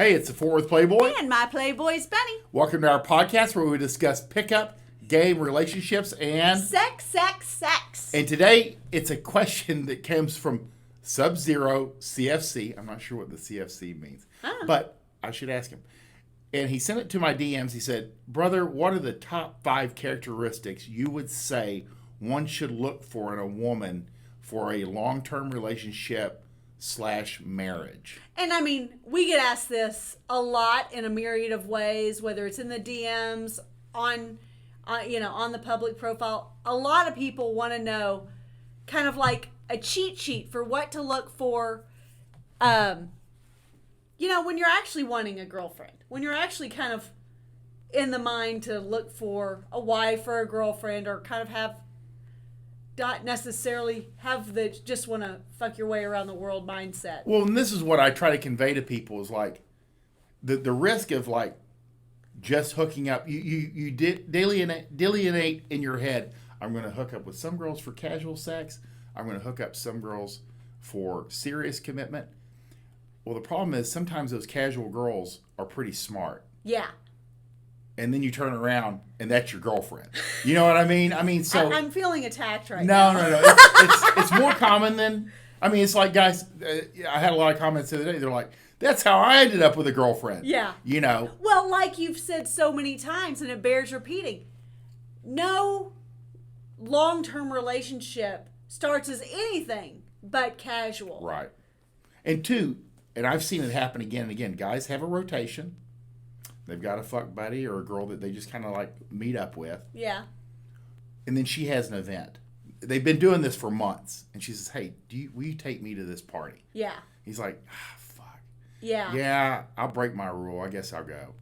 Hey, it's the Worth Playboy. And my Playboys Bunny. Welcome to our podcast where we discuss pickup, game, relationships, and... Sex. And today, it's a question that comes from Sub-Zero CFC. I'm not sure what the CFC means, but I should ask him. And he sent it to my DMs. He said, brother, what are the top 5 characteristics you would say one should look for in a woman for a long-term relationship / marriage? And I mean, we get asked this a lot in a myriad of ways, whether it's in the DMs, on the public profile. A lot of people want to know kind of like a cheat sheet for what to look for, when you're actually wanting a girlfriend, when you're actually kind of in the mind to look for a wife or a girlfriend, or kind of not necessarily have the just want to fuck your way around the world mindset. Well, and this is what I try to convey to people is like the risk of like just hooking up. You delineate in your head. I'm going to hook up with some girls for casual sex. I'm going to hook up some girls for serious commitment. Well, the problem is sometimes those casual girls are pretty smart. Yeah. And then you turn around and that's your girlfriend. You know what I mean? So I'm feeling attacked right now. No. It's more common than. It's like guys. I had a lot of comments the other day. They're like, "That's how I ended up with a girlfriend." Yeah. Well, like you've said so many times, and it bears repeating. No long-term relationship starts as anything but casual. Right. And 2, and I've seen it happen again and again. Guys have a rotation. They've got a fuck buddy or a girl that they just kind of like meet up with. Yeah. And then she has an event. They've been doing this for months. And she says, hey, will you take me to this party? Yeah. He's like, fuck. Yeah. Yeah, I'll break my rule. I guess I'll go.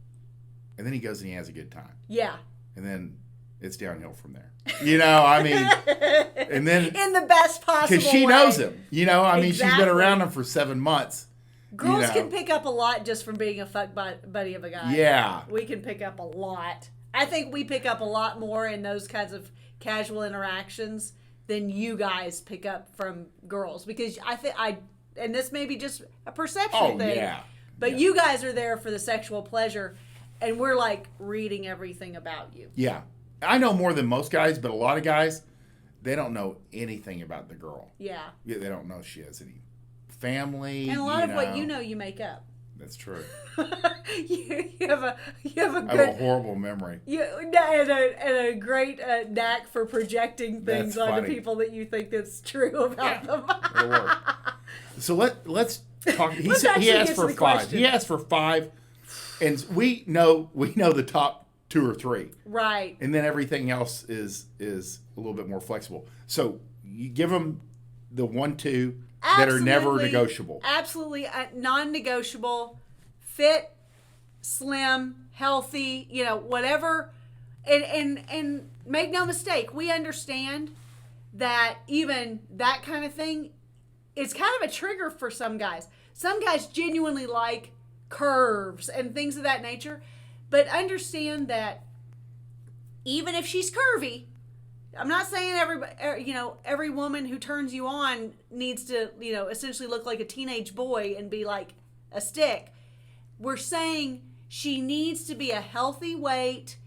And then he goes and he has a good time. Yeah. And then it's downhill from there. And then... in the best possible way. Because she knows him. Exactly. She's been around him for 7 months. Girls can pick up a lot just from being a fuck buddy of a guy. Yeah. We can pick up a lot. I think we pick up a lot more in those kinds of casual interactions than you guys pick up from girls. Because and this may be just a perception thing. Yeah. But you guys are there for the sexual pleasure, and we're like reading everything about you. Yeah. I know more than most guys, but a lot of guys, they don't know anything about the girl. Yeah. They don't know if she has any family. And a lot of what you make up. That's true. you have a good, I have a horrible memory. And a great knack for projecting things onto people that you think that's true about them. It'll work. So let's talk. He asked for 5. He asked for 5, and we know the top 2 or 3. Right. And then everything else is a little bit more flexible. So you give them the 1, 2 that are never negotiable. Absolutely non-negotiable. Fit, slim, healthy, whatever. And make no mistake, we understand that even that kind of thing is kind of a trigger for some guys. Some guys genuinely like curves and things of that nature. But understand that even if she's curvy, I'm not saying every woman who turns you on needs to, essentially look like a teenage boy and be like a stick. We're saying she needs to be a healthy weight,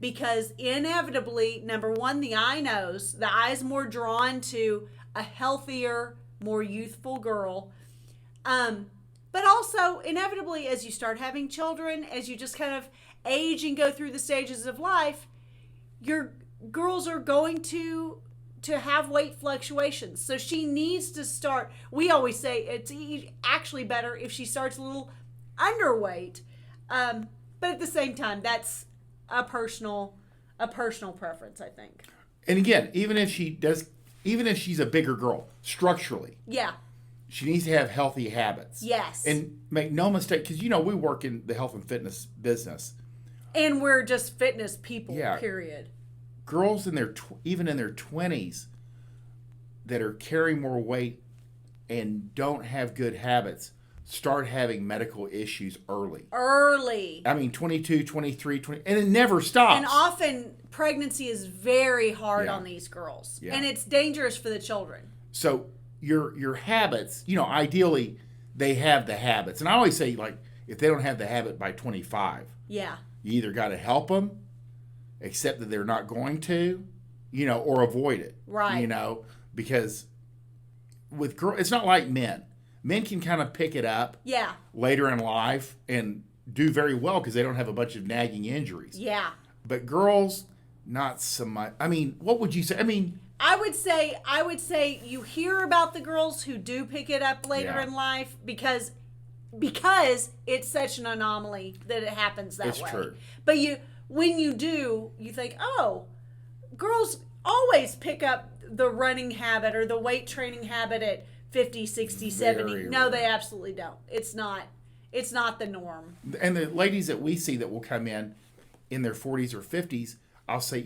because inevitably, number one, the eye knows. The eye's more drawn to a healthier, more youthful girl. But also, inevitably, as you start having children, as you just kind of age and go through the stages of life, your girls are going to have weight fluctuations. So she needs to start. We always say it's actually better if she starts a little underweight. But at the same time, that's a personal preference, I think. And again, even if she's a bigger girl, structurally. Yeah. She needs to have healthy habits. Yes. And make no mistake, because, we work in the health and fitness business. And we're just fitness people, yeah. Period. Girls even in their 20s that are carrying more weight and don't have good habits start having medical issues early. 22, 23, 20, and it never stops. And often pregnancy is very hard on these girls. Yeah. And it's dangerous for the children. So your habits, ideally they have the habits. And I always say, like, if they don't have the habit by 25, Yeah. you either got to help them, accept that they're not going to, or avoid it. Right. Because with girls, it's not like men. Men can kind of pick it up Yeah. later in life and do very well because they don't have a bunch of nagging injuries. Yeah. But girls, not so much. I mean, what would you say? I mean, I would say you hear about the girls who do pick it up later Yeah. in life because it's such an anomaly that it happens that It's way. true. But when you do, you think, "Oh, girls always pick up the running habit or the weight training habit at 50, 60, 70." Very No, rare. they absolutely don't. It's not the norm. and the ladies that we see that will come in their 40s or 50s, I'll say,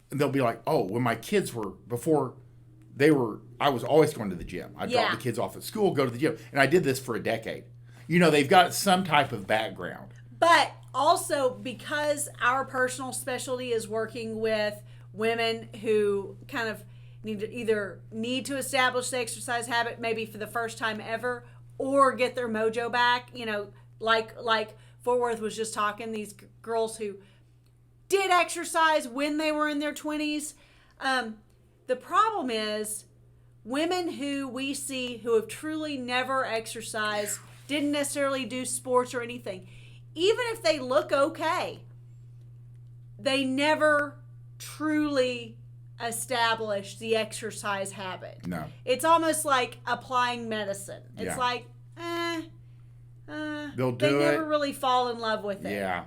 they'll be like, oh, when my kids were, before they were, I was always going to the gym. I Yeah. dropped the kids off at school, go to the gym. And I did this for a decade. They've got some type of background. But also because our personal specialty is working with women who kind of need to establish the exercise habit maybe for the first time ever or get their mojo back, like Fort Worth was just talking, these girls who did exercise when they were in their 20s. The problem is women who we see who have truly never exercised, didn't necessarily do sports or anything, even if they look okay, they never truly established the exercise habit. No. It's almost like applying medicine. It's Yeah. like, They'll they do never it. really fall in love with it. Yeah.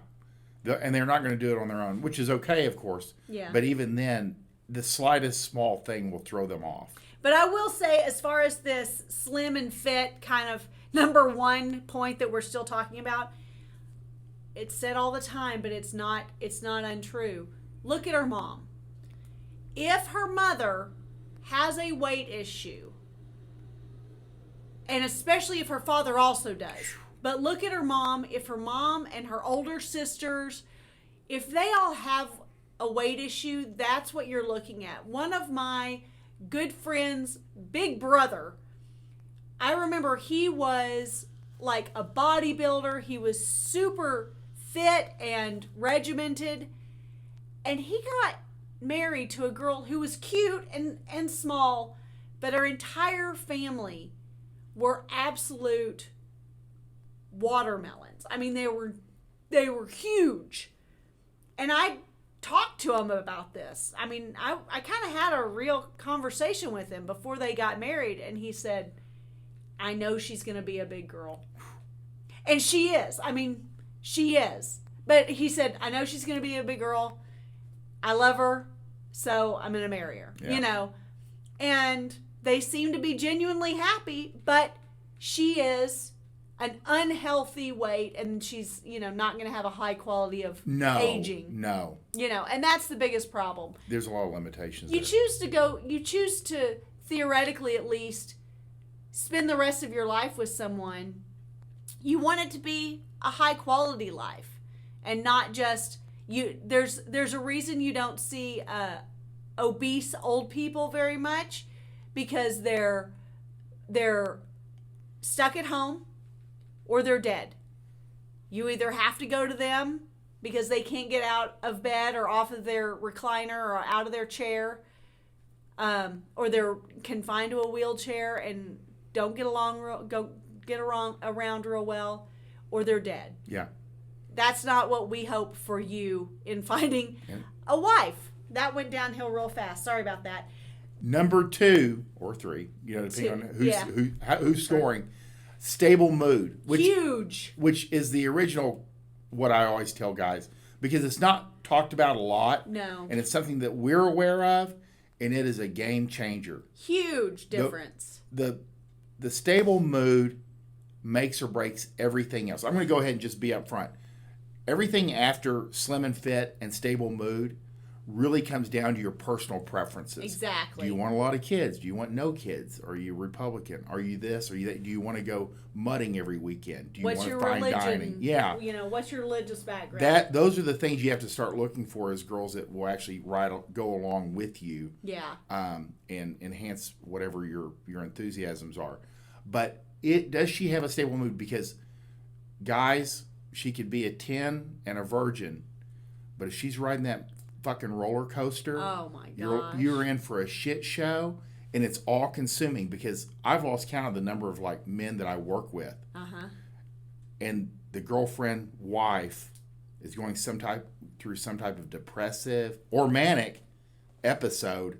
And they're not going to do it on their own, which is okay, of course. Yeah. But even then, the slightest small thing will throw them off. But I will say, as far as this slim and fit kind of number one point that we're still talking about, it's said all the time, but it's not untrue. Look at her mom. If her mother has a weight issue, and especially if her father also does, but look at her mom, if her mom and her older sisters, if they all have a weight issue, that's what you're looking at. One of my good friend's big brother, I remember he was like a bodybuilder. He was super fit and regimented. And he got married to a girl who was cute and small, but her entire family were absolute watermelons. I mean, they were huge. And I talked to him about this. I mean, I kind of had a real conversation with him before they got married, and he said, I know she's going to be a big girl. And she is. I mean, she is. But he said, I know she's going to be a big girl. I love her, so I'm going to marry her. Yeah. And they seem to be genuinely happy, but she is an unhealthy weight, and she's, not going to have a high quality of aging. No. And that's the biggest problem. There's a lot of limitations. You choose to theoretically at least spend the rest of your life with someone. You want it to be a high quality life and not just there's a reason you don't see obese old people very much, because they're stuck at home or they're dead. You either have to go to them because they can't get out of bed or off of their recliner or out of their chair, or they're confined to a wheelchair and don't get around real well, or they're dead. Yeah. That's not what we hope for you in finding a wife. That went downhill real fast. Sorry about that. Number 2 or 3, depending on who's scoring. Stable mood, Huge. which is the original. What I always tell guys, because it's not talked about a lot. No. And it's something that we're aware of, and it is a game changer. Huge difference. The stable mood makes or breaks everything else. I'm going to go ahead and just be upfront. Everything after slim and fit and stable mood really comes down to your personal preferences. Exactly. Do you want a lot of kids? Do you want no kids? Are you Republican? Are you this? Are you that? Do you want to go mudding every weekend? Do you What's want your fine religion? dining? Yeah. What's your religious background? Those are the things you have to start looking for as girls that will actually go along with you. Yeah. And enhance whatever your enthusiasms are. But does she have a stable mood? Because guys, she could be a 10 and a virgin, but if she's riding that fucking roller coaster, oh my you're gosh, you're in for a shit show, and it's all consuming because I've lost count of the number of like men that I work with, and the girlfriend wife is going through some type of depressive or manic episode,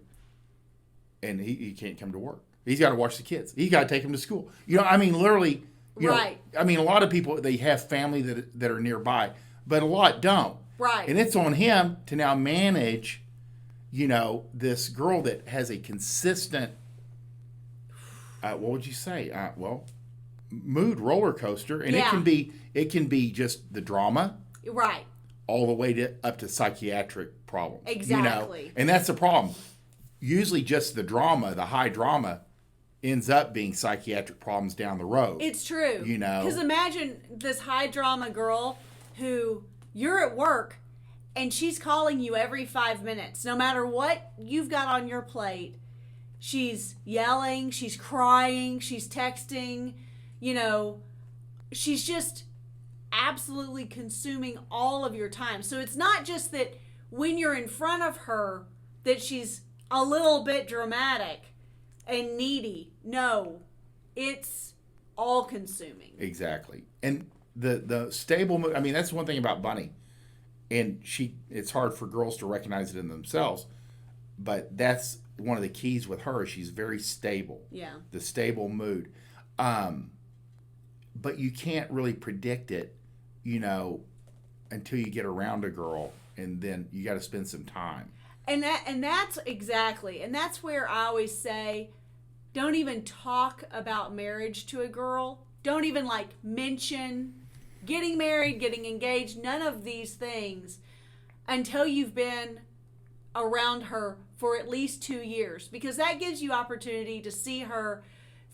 and he can't come to work. He's got to watch the kids. He's got to take them to school. You know, I mean, literally. You know, I mean, a lot of people, they have family that are nearby, but a lot don't. Right. And it's on him to now manage, you know, this girl that has a consistent, what would you say? Mood roller coaster, and it can be just the drama, right, all the way up to psychiatric problems. Exactly. You know? And that's the problem. Usually, just the drama, the high drama, ends up being psychiatric problems down the road. It's true. You know, because imagine this high drama girl who you're at work and she's calling you every 5 minutes, no matter what you've got on your plate. She's yelling, she's crying, she's texting, you know, she's just absolutely consuming all of your time. So it's not just that when you're in front of her that she's a little bit dramatic and needy. No, it's all consuming. Exactly. And the stable mood, I mean, that's one thing about Bunny. And it's hard for girls to recognize it in themselves, but that's one of the keys with her. She's very stable. Yeah. The stable mood. But you can't really predict it, you know, until you get around a girl, and then you got to spend some time. And that's exactly. And that's where I always say, don't even talk about marriage to a girl. Don't even like mention getting married, getting engaged, none of these things until you've been around her for at least 2 years, because that gives you opportunity to see her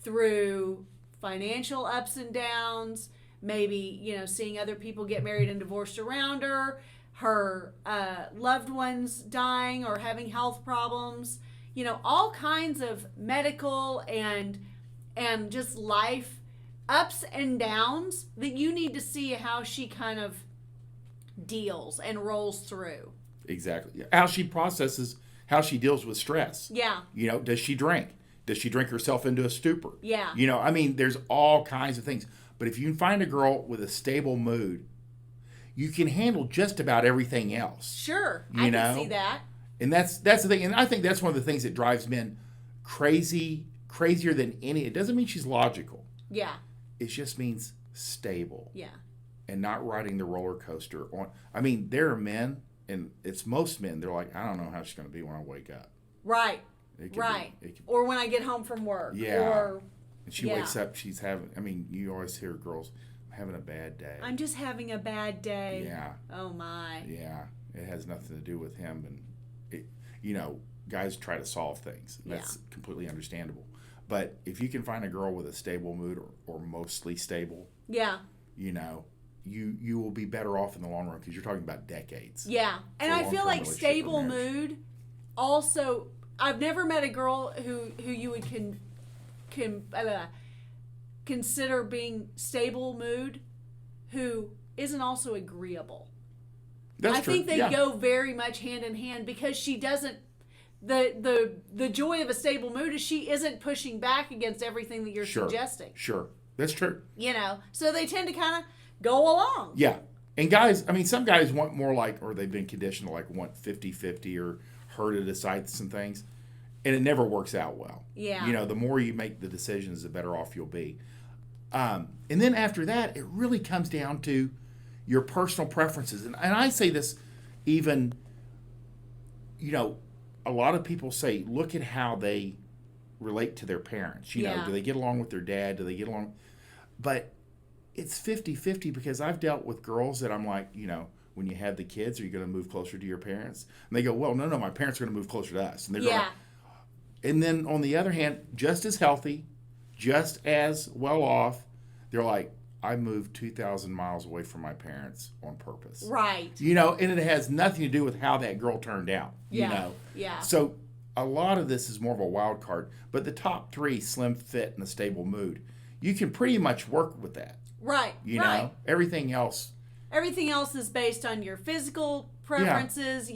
through financial ups and downs, maybe, you know, seeing other people get married and divorced around her, her loved ones dying or having health problems, you know, all kinds of medical and just life ups and downs that you need to see how she kind of deals and rolls through. Exactly. How she processes, how she deals with stress. Yeah. You know, does she drink? Does she drink herself into a stupor? Yeah. You know, I mean, there's all kinds of things. But if you can find a girl with a stable mood, you can handle just about everything else. Sure. You know? Can see that. And that's the thing. And I think that's one of the things that drives men crazier than any. It doesn't mean she's logical. Yeah. It just means stable. Yeah. And not riding the roller coaster on. I mean, there are men, and it's most men, they're like, I don't know how she's going to be when I wake up. Right. Right. Or when I get home from work. Yeah. Or, and she wakes up, she's having, I mean, you always hear girls, I'm having a bad day. I'm just having a bad day. Yeah. Oh, my. Yeah. It has nothing to do with him. And, you know, guys try to solve things. That's completely understandable. But if you can find a girl with a stable mood or mostly stable, yeah, you know, you will be better off in the long run because you're talking about decades. Yeah. And I feel like stable mood also, I've never met a girl who you would consider being stable mood who isn't also agreeable. That's I true. think they go very much hand in hand because she doesn't. The joy of a stable mood is she isn't pushing back against everything that you're suggesting. Sure, that's true. You know, so they tend to kind of go along. Yeah, and guys, I mean, some guys want more like, or they've been conditioned to like want 50-50 or her to decide some things, and it never works out well. Yeah. You know, the more you make the decisions, the better off you'll be. And then after that, it really comes down to your personal preferences. And I say this even, you know, a lot of people say, look at how they relate to their parents. You know, do they get along with their dad? Do they get along? But it's 50-50 because I've dealt with girls that I'm like, you know, when you have the kids, are you going to move closer to your parents? And they go, well, no, my parents are going to move closer to us. And they're going, and then on the other hand, just as healthy, just as well off, they're like, I moved 2,000 miles away from my parents on purpose. Right. You know, and it has nothing to do with how that girl turned out. You know? Yeah. So a lot of this is more of a wild card. But the top three, slim fit and a stable mood, you can pretty much work with that. Right. You right. know, everything else. Everything else is based on your physical preferences,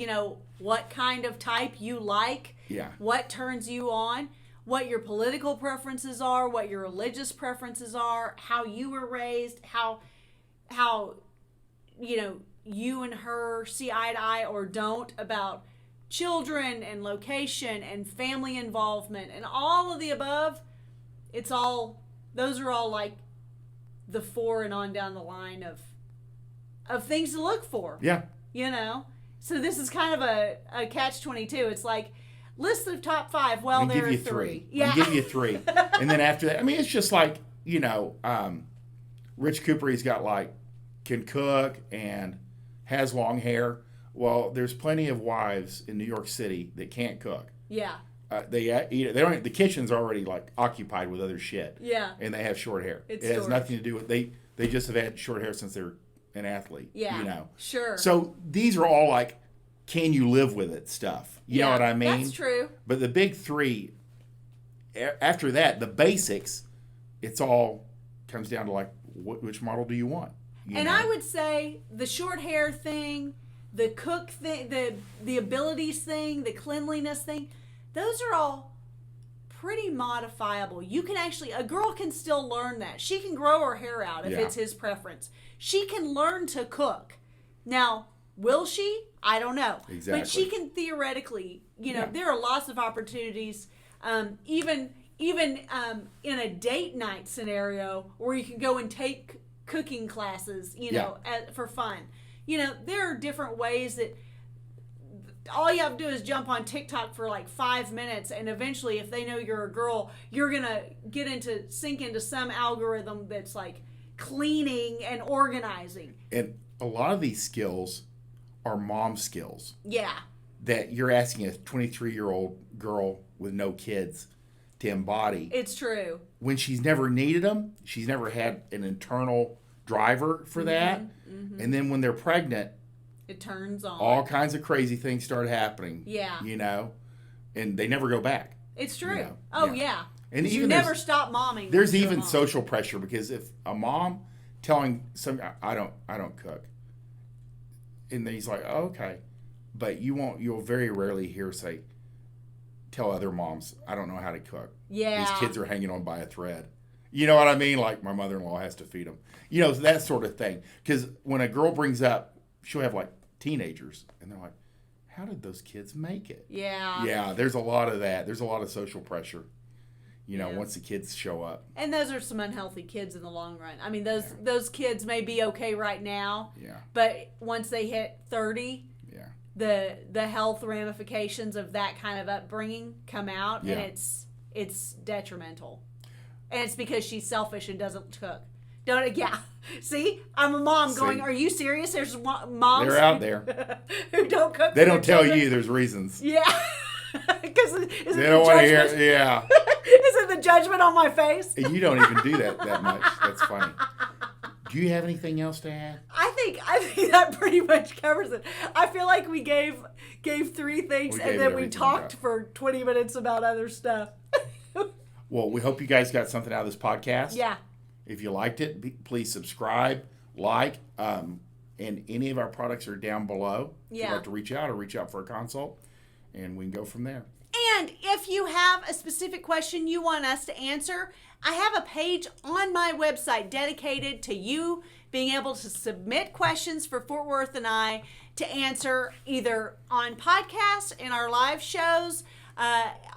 what kind of type you like, what turns you on, what your political preferences are, what your religious preferences are, how you were raised, how you and her see eye to eye or don't about children and location and family involvement and all of the above. Those are all like the 4 and on down the line of things to look for. Yeah. So this is kind of a catch-22. It's like, list of top 5. Well, there are 3. Yeah. I'll give you 3. And then after that, I mean, it's just like, Rich Cooper, he's got like, can cook and has long hair. Well, there's plenty of wives in New York City that can't cook. Yeah. They don't. The kitchen's already like occupied with other shit. Yeah. And they have short hair. It has nothing to do with they just have had short hair since they're an athlete. Yeah. Sure. So these are all like, can you live with it stuff? You know what I mean? That's true. But the big 3, after that, the basics, it's all comes down to like, which model do you want? I would say the short hair thing, the cook thing, the abilities thing, the cleanliness thing, those are all pretty modifiable. You can a girl can still learn that. She can grow her hair out if it's his preference. She can learn to cook. Now, will she? I don't know. Exactly. But she can theoretically, there are lots of opportunities, even in a date night scenario where you can go and take cooking classes, for fun. There are different ways that all you have to do is jump on TikTok for like 5 minutes, and eventually, if they know you're a girl, you're gonna sink into some algorithm that's like cleaning and organizing. And a lot of these skills are mom skills. Yeah. That you're asking a 23-year-old girl with no kids to embody. It's true. When she's never needed them, she's never had an internal driver for that. Mm-hmm. And then when they're pregnant, it turns on. All kinds of crazy things start happening. Yeah. And they never go back. It's true. Yeah. And you never stop momming. There's even social pressure, because if a mom telling some, I don't cook, and then he's like, oh, okay, but you'll very rarely tell other moms, I don't know how to cook. Yeah. These kids are hanging on by a thread. You know what I mean? Like, my mother-in-law has to feed them. That sort of thing. Because when a girl brings up, she'll have like teenagers, and they're like, how did those kids make it? Yeah. Yeah, there's a lot of that. There's a lot of social pressure, once the kids show up. And those are some unhealthy kids in the long run. I mean, those kids may be okay right now. Yeah. But once they hit 30, the health ramifications of that kind of upbringing come out, and it's detrimental. And it's because she's selfish and doesn't cook. See, I'm a mom going, are you serious? There's moms. They're out there. Who don't cook. They don't tell you there's reasons. Yeah. Because they don't want to hear. Yeah. Is it the judgment on my face? And you don't even do that much. That's funny. Do you have anything else to add? I think that pretty much covers it. I feel like we gave 3 things, and then we talked for 20 minutes about other stuff. Well, we hope you guys got something out of this podcast. Yeah. If you liked it, please subscribe, like, and any of our products are down below. If you'd like to reach out for a consult, and we can go from there. And if you have a specific question you want us to answer, I have a page on my website dedicated to you being able to submit questions for Fort Worth and I to answer either on podcasts, in our live shows,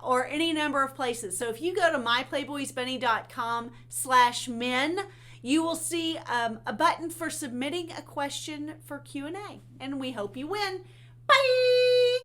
or any number of places. So if you go to myplayboysbunny.com/men, you will see a button for submitting a question for Q&A. And we hope you win. Bye!